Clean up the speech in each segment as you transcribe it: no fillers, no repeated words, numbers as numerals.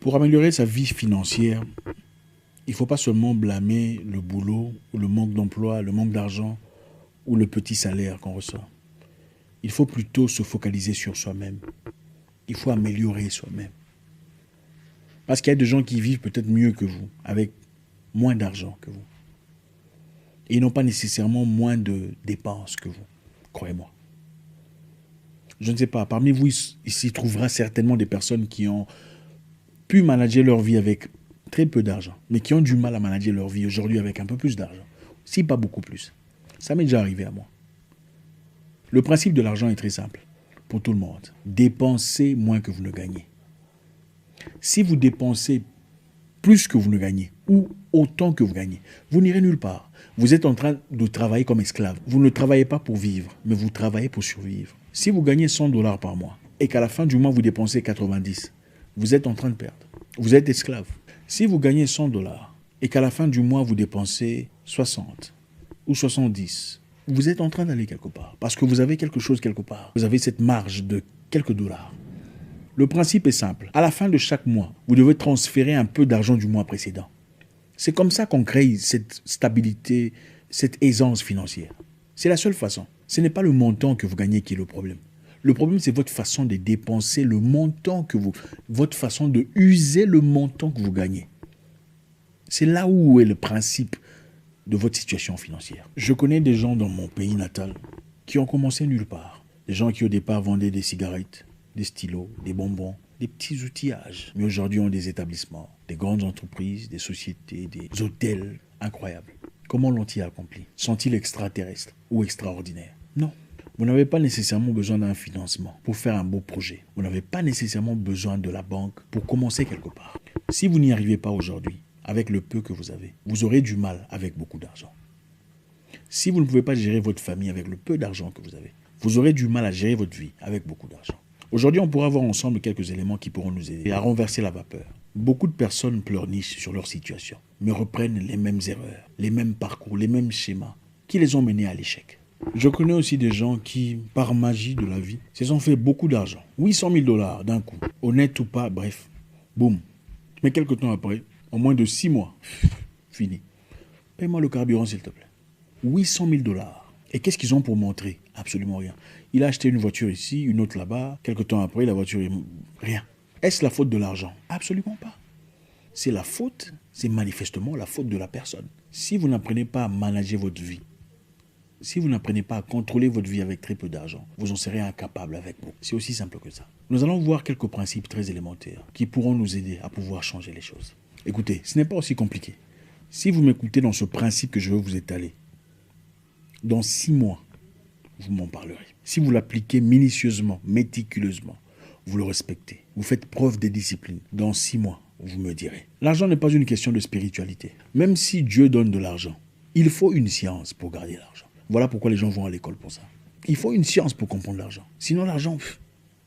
Pour améliorer sa vie financière, il ne faut pas seulement blâmer le boulot, ou le manque d'emploi, le manque d'argent ou le petit salaire qu'on reçoit. Il faut plutôt se focaliser sur soi-même. Il faut améliorer soi-même. Parce qu'il y a des gens qui vivent peut-être mieux que vous, avec moins d'argent que vous. Et ils n'ont pas nécessairement moins de dépenses que vous, croyez-moi. Je ne sais pas, parmi vous, il s'y trouvera certainement des personnes qui ont pu manager leur vie avec très peu d'argent, mais qui ont du mal à manager leur vie aujourd'hui avec un peu plus d'argent, si pas beaucoup plus. Ça m'est déjà arrivé à moi. Le principe de l'argent est très simple pour tout le monde. Dépensez moins que vous ne gagnez. Si vous dépensez plus que vous ne gagnez, ou autant que vous gagnez, vous n'irez nulle part. Vous êtes en train de travailler comme esclave. Vous ne travaillez pas pour vivre, mais vous travaillez pour survivre. Si vous gagnez 100 dollars par mois, et qu'à la fin du mois, vous dépensez 90, vous êtes en train de perdre. Vous êtes esclave. Si vous gagnez 100 dollars, et qu'à la fin du mois, vous dépensez 60 ou 70, vous êtes en train d'aller quelque part. Parce que vous avez quelque chose quelque part. Vous avez cette marge de quelques dollars. Le principe est simple. À la fin de chaque mois, vous devez transférer un peu d'argent du mois précédent. C'est comme ça qu'on crée cette stabilité, cette aisance financière. C'est la seule façon. Ce n'est pas le montant que vous gagnez qui est le problème. Le problème, c'est votre façon de dépenser le montant que vous... Votre façon de user le montant que vous gagnez. C'est là où est le principe de votre situation financière. Je connais des gens dans mon pays natal qui ont commencé nulle part. Des gens qui au départ vendaient des cigarettes, des stylos, des bonbons, des petits outillages. Mais aujourd'hui ont des établissements, des grandes entreprises, des sociétés, des hôtels incroyables. Comment l'ont-ils accompli? Sont-ils extraterrestres ou extraordinaires? Non. Vous n'avez pas nécessairement besoin d'un financement pour faire un beau projet. Vous n'avez pas nécessairement besoin de la banque pour commencer quelque part. Si vous n'y arrivez pas aujourd'hui, avec le peu que vous avez, vous aurez du mal avec beaucoup d'argent. Si vous ne pouvez pas gérer votre famille avec le peu d'argent que vous avez, vous aurez du mal à gérer votre vie avec beaucoup d'argent. Aujourd'hui, on pourra voir ensemble quelques éléments qui pourront nous aider à renverser la vapeur. Beaucoup de personnes pleurnichent sur leur situation, mais reprennent les mêmes erreurs, les mêmes parcours, les mêmes schémas qui les ont menés à l'échec. Je connais aussi des gens qui, par magie de la vie, se sont fait beaucoup d'argent. 800 000 dollars d'un coup, honnête ou pas, bref, boum. Mais quelques temps après, en moins de 6 mois, fini. Paye-moi le carburant s'il te plaît. 800 000 dollars. Et qu'est-ce qu'ils ont pour montrer? Absolument rien. Il a acheté une voiture ici, une autre là-bas. Quelques temps après, la voiture est... Rien. Est-ce la faute de l'argent? Absolument pas. C'est la faute, c'est manifestement la faute de la personne. Si vous n'apprenez pas à manager votre vie, si vous n'apprenez pas à contrôler votre vie avec très peu d'argent, vous en serez incapable avec beaucoup. C'est aussi simple que ça. Nous allons voir quelques principes très élémentaires qui pourront nous aider à pouvoir changer les choses. Écoutez, ce n'est pas aussi compliqué. Si vous m'écoutez dans ce principe que je veux vous étaler, dans 6 mois, vous m'en parlerez. Si vous l'appliquez minutieusement, méticuleusement, vous le respectez, vous faites preuve de discipline, dans 6 mois, vous me direz. L'argent n'est pas une question de spiritualité. Même si Dieu donne de l'argent, il faut une science pour garder l'argent. Voilà pourquoi les gens vont à l'école pour ça. Il faut une science pour comprendre l'argent. Sinon, l'argent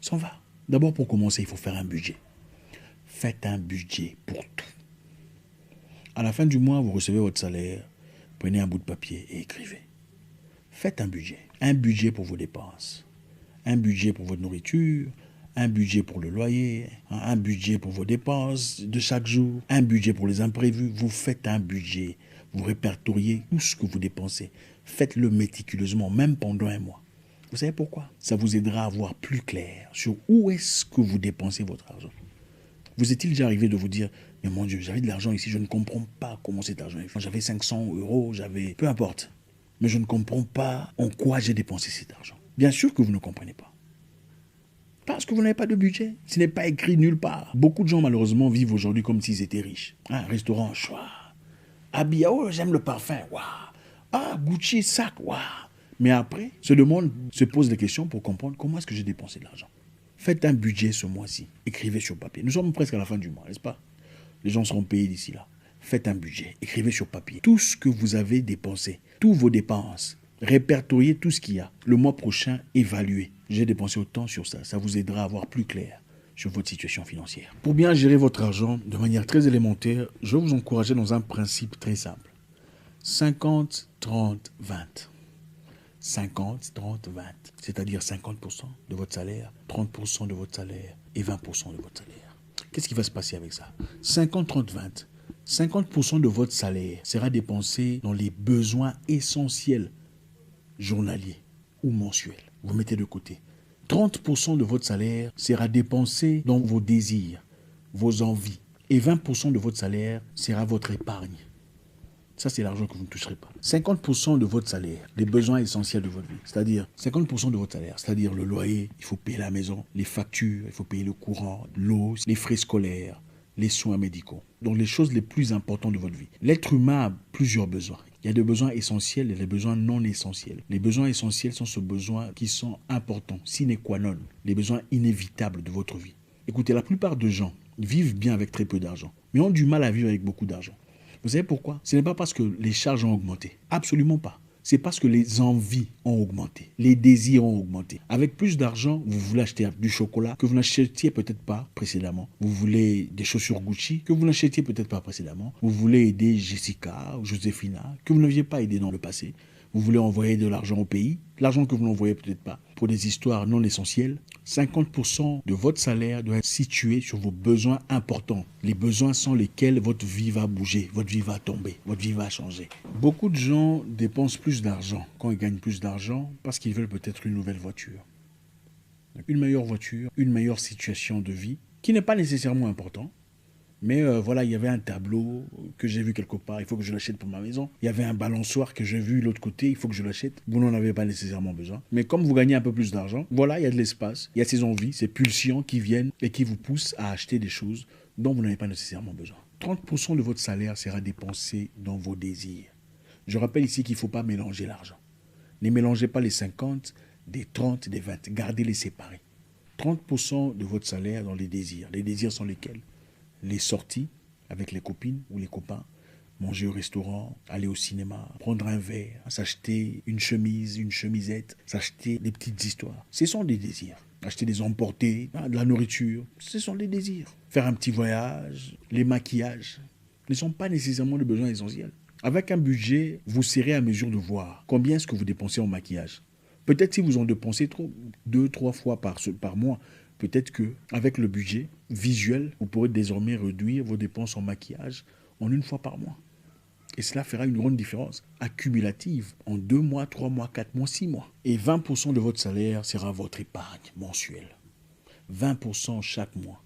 s'en va. D'abord, pour commencer, il faut faire un budget. Faites un budget pour tout. À la fin du mois, vous recevez votre salaire, prenez un bout de papier et écrivez. Faites un budget. Un budget pour vos dépenses. Un budget pour votre nourriture. Un budget pour le loyer. Un budget pour vos dépenses de chaque jour. Un budget pour les imprévus. Vous faites un budget. Vous répertoriez tout ce que vous dépensez. Faites-le méticuleusement, même pendant un mois. Vous savez pourquoi? Ça vous aidera à voir plus clair sur où est-ce que vous dépensez votre argent. Vous est-il déjà arrivé de vous dire, mais mon Dieu, j'avais de l'argent ici, je ne comprends pas comment cet argent est fait. J'avais 500 euros, j'avais... Peu importe. Mais je ne comprends pas en quoi j'ai dépensé cet argent. Bien sûr que vous ne comprenez pas. Parce que vous n'avez pas de budget. Ce n'est pas écrit nulle part. Beaucoup de gens, malheureusement, vivent aujourd'hui comme s'ils étaient riches. Un restaurant, choix. Habillé, oh, j'aime le parfum, waouh. Ah, Gucci, sac, waouh. Mais après, se pose des questions pour comprendre comment est-ce que j'ai dépensé de l'argent. Faites un budget ce mois-ci. Écrivez sur papier. Nous sommes presque à la fin du mois, n'est-ce pas? Les gens seront payés d'ici là. Faites un budget. Écrivez sur papier tout ce que vous avez dépensé. Tous vos dépenses. Répertoriez tout ce qu'il y a. Le mois prochain, évaluez. J'ai dépensé autant sur ça. Ça vous aidera à voir plus clair sur votre situation financière. Pour bien gérer votre argent de manière très élémentaire, je vais vous encourager dans un principe très simple. 50, 30, 20. 50, 30, 20. C'est-à-dire 50% de votre salaire, 30% de votre salaire et 20% de votre salaire. Qu'est-ce qui va se passer avec ça? 50, 30, 20. 50% de votre salaire sera dépensé dans les besoins essentiels journaliers ou mensuels. Vous mettez de côté. 30% de votre salaire sera dépensé dans vos désirs, vos envies. Et 20% de votre salaire sera votre épargne. Ça, c'est l'argent que vous ne toucherez pas. 50% de votre salaire, les besoins essentiels de votre vie. C'est-à-dire 50% de votre salaire, c'est-à-dire le loyer, il faut payer la maison, les factures, il faut payer le courant, l'eau, les frais scolaires, les soins médicaux. Donc les choses les plus importantes de votre vie. L'être humain a plusieurs besoins. Il y a des besoins essentiels et des besoins non essentiels. Les besoins essentiels sont ces besoins qui sont importants, sine qua non, les besoins inévitables de votre vie. Écoutez, la plupart des gens vivent bien avec très peu d'argent, mais ont du mal à vivre avec beaucoup d'argent. Vous savez pourquoi? Ce n'est pas parce que les charges ont augmenté. Absolument pas. C'est parce que les envies ont augmenté. Les désirs ont augmenté. Avec plus d'argent, vous voulez acheter du chocolat que vous n'achetiez peut-être pas précédemment. Vous voulez des chaussures Gucci que vous n'achetiez peut-être pas précédemment. Vous voulez aider Jessica ou Joséphina que vous n'aviez pas aidé dans le passé. Vous voulez envoyer de l'argent au pays, l'argent que vous n'envoyez peut-être pas, pour des histoires non essentielles. 50% de votre salaire doit être situé sur vos besoins importants. Les besoins sans lesquels votre vie va bouger, votre vie va tomber, votre vie va changer. Beaucoup de gens dépensent plus d'argent quand ils gagnent plus d'argent parce qu'ils veulent peut-être une nouvelle voiture. Une meilleure voiture, une meilleure situation de vie, qui n'est pas nécessairement important. Mais voilà, il y avait un tableau que j'ai vu quelque part, il faut que je l'achète pour ma maison. Il y avait un balançoire que j'ai vu de l'autre côté, il faut que je l'achète. Vous n'en avez pas nécessairement besoin. Mais comme vous gagnez un peu plus d'argent, voilà, il y a de l'espace, il y a ces envies, ces pulsions qui viennent et qui vous poussent à acheter des choses dont vous n'avez pas nécessairement besoin. 30% de votre salaire sera dépensé dans vos désirs. Je rappelle ici qu'il ne faut pas mélanger l'argent. Ne mélangez pas les 50, des 30, des 20. Gardez-les séparés. 30% de votre salaire dans les désirs. Les désirs sont lesquels? Les sorties avec les copines ou les copains, manger au restaurant, aller au cinéma, prendre un verre, s'acheter une chemise, une chemisette, s'acheter des petites histoires. Ce sont des désirs. Acheter des emportés, de la nourriture, ce sont des désirs. Faire un petit voyage, les maquillages, ne sont pas nécessairement des besoins essentiels. Avec un budget, vous serez à mesure de voir combien est-ce que vous dépensez en maquillage. Peut-être si vous en dépensez 2-3 fois par mois, peut-être qu'avec le budget visuel, vous pourrez désormais réduire vos dépenses en maquillage en une fois par mois. Et cela fera une grande différence accumulative en 2 mois, 3 mois, 4 mois, 6 mois. Et 20% de votre salaire sera votre épargne mensuelle. 20% chaque mois.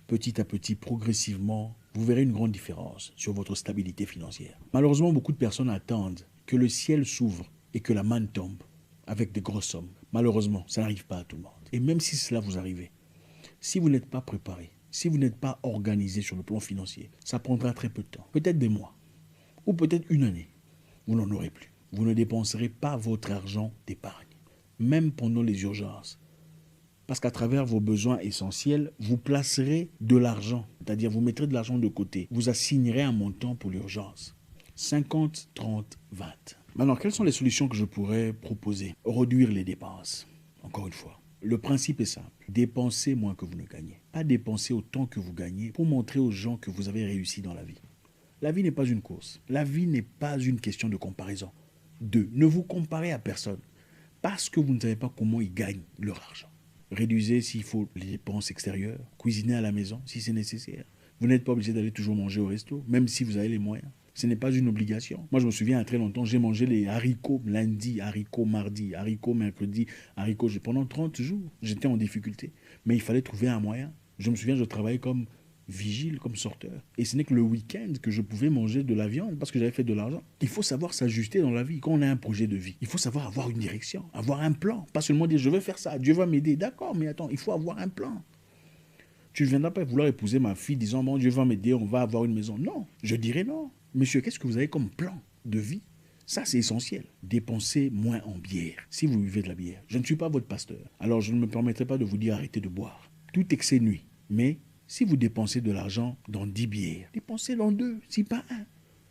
Petit à petit, progressivement, vous verrez une grande différence sur votre stabilité financière. Malheureusement, beaucoup de personnes attendent que le ciel s'ouvre et que la manne tombe avec de grosses sommes. Malheureusement, ça n'arrive pas à tout le monde. Et même si cela vous arrive, si vous n'êtes pas préparé, si vous n'êtes pas organisé sur le plan financier, ça prendra très peu de temps, peut-être des mois, ou peut-être une année. Vous n'en aurez plus. Vous ne dépenserez pas votre argent d'épargne, même pendant les urgences. Parce qu'à travers vos besoins essentiels, vous placerez de l'argent, c'est-à-dire vous mettrez de l'argent de côté. Vous assignerez un montant pour l'urgence. 50, 30, 20. Maintenant, quelles sont les solutions que je pourrais proposer? Réduire les dépenses. Encore une fois, le principe est simple. Dépensez moins que vous ne gagnez. Pas dépenser autant que vous gagnez pour montrer aux gens que vous avez réussi dans la vie. La vie n'est pas une course. La vie n'est pas une question de comparaison. 2. Ne vous comparez à personne parce que vous ne savez pas comment ils gagnent leur argent. Réduisez s'il faut les dépenses extérieures. Cuisinez à la maison si c'est nécessaire. Vous n'êtes pas obligé d'aller toujours manger au resto, même si vous avez les moyens. Ce n'est pas une obligation. Moi, je me souviens, il y a très longtemps, j'ai mangé les haricots lundi, haricots mardi, haricots mercredi, haricots... Pendant 30 jours, j'étais en difficulté. Mais il fallait trouver un moyen. Je me souviens, je travaillais comme vigile, comme sorteur. Et ce n'est que le week-end que je pouvais manger de la viande parce que j'avais fait de l'argent. Il faut savoir s'ajuster dans la vie. Quand on a un projet de vie, il faut savoir avoir une direction, avoir un plan. Pas seulement dire, je vais faire ça, Dieu va m'aider. D'accord, mais attends, il faut avoir un plan. Tu ne viendras pas vouloir épouser ma fille disant, bon, Dieu va m'aider, on va avoir une maison. Non, je dirais non. Monsieur, qu'est-ce que vous avez comme plan de vie? Ça, c'est essentiel. Dépensez moins en bière, si vous buvez de la bière. Je ne suis pas votre pasteur. Alors, je ne me permettrai pas de vous dire arrêtez de boire. Tout excès nuit. Mais si vous dépensez de l'argent dans 10 bières, dépensez dans 2, si pas 1.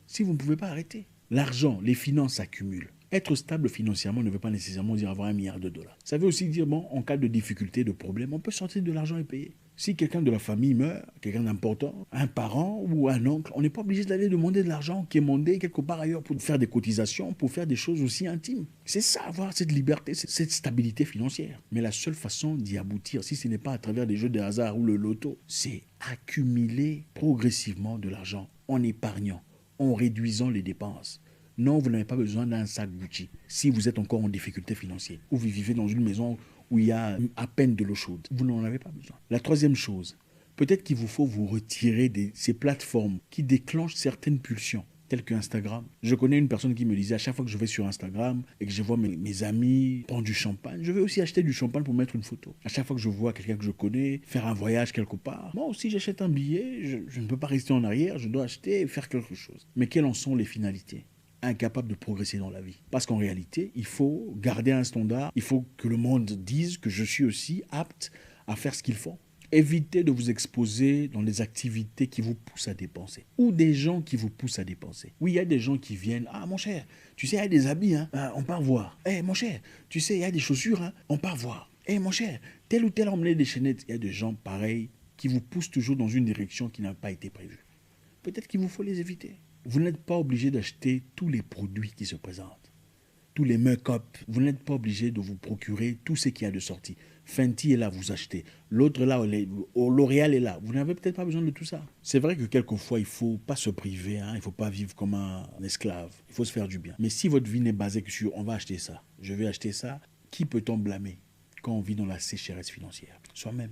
Si vous ne pouvez pas arrêter. L'argent, les finances s'accumulent. Être stable financièrement ne veut pas nécessairement dire avoir 1 milliard de dollars. Ça veut aussi dire, bon, en cas de difficulté, de problème, on peut sortir de l'argent et payer. Si quelqu'un de la famille meurt, quelqu'un d'important, un parent ou un oncle, on n'est pas obligé d'aller demander de l'argent qui est demandé quelque part ailleurs pour faire des cotisations, pour faire des choses aussi intimes. C'est ça, avoir cette liberté, cette stabilité financière. Mais la seule façon d'y aboutir, si ce n'est pas à travers des jeux de hasard ou le loto, c'est accumuler progressivement de l'argent en épargnant, en réduisant les dépenses. Non, vous n'avez pas besoin d'un sac Gucci si vous êtes encore en difficulté financière ou vous vivez dans une maison où il y a à peine de l'eau chaude. Vous n'en avez pas besoin. La troisième chose, peut-être qu'il vous faut vous retirer de ces plateformes qui déclenchent certaines pulsions, telles que Instagram. Je connais une personne qui me disait, à chaque fois que je vais sur Instagram et que je vois mes amis prendre du champagne, je vais aussi acheter du champagne pour mettre une photo. À chaque fois que je vois quelqu'un que je connais faire un voyage quelque part, moi aussi j'achète un billet, je ne peux pas rester en arrière, je dois acheter et faire quelque chose. Mais quelles en sont les finalités ? Incapable de progresser dans la vie. Parce qu'en réalité, il faut garder un standard, il faut que le monde dise que je suis aussi apte à faire ce qu'il faut. Évitez de vous exposer dans des activités qui vous poussent à dépenser ou des gens qui vous poussent à dépenser. Oui, il y a des gens qui viennent, ah mon cher, tu sais, il y a des habits, hein, on part voir. Eh mon cher, tu sais, il y a des chaussures, hein, on part voir. Eh mon cher, tel ou tel emmené des chaînettes. Il y a des gens pareils qui vous poussent toujours dans une direction qui n'a pas été prévue. Peut-être qu'il vous faut les éviter. Vous n'êtes pas obligé d'acheter tous les produits qui se présentent, tous les make-up. Vous n'êtes pas obligé de vous procurer tout ce qu'il y a de sortie. Fenty est là, vous achetez. L'autre là, L'Oréal est là. Vous n'avez peut-être pas besoin de tout ça. C'est vrai que quelquefois, il ne faut pas se priver. Il ne faut pas vivre comme un esclave. Il faut se faire du bien. Mais si votre vie n'est basée que sur « on va acheter ça, je vais acheter ça », qui peut-on blâmer quand on vit dans la sécheresse financière ? Soi-même.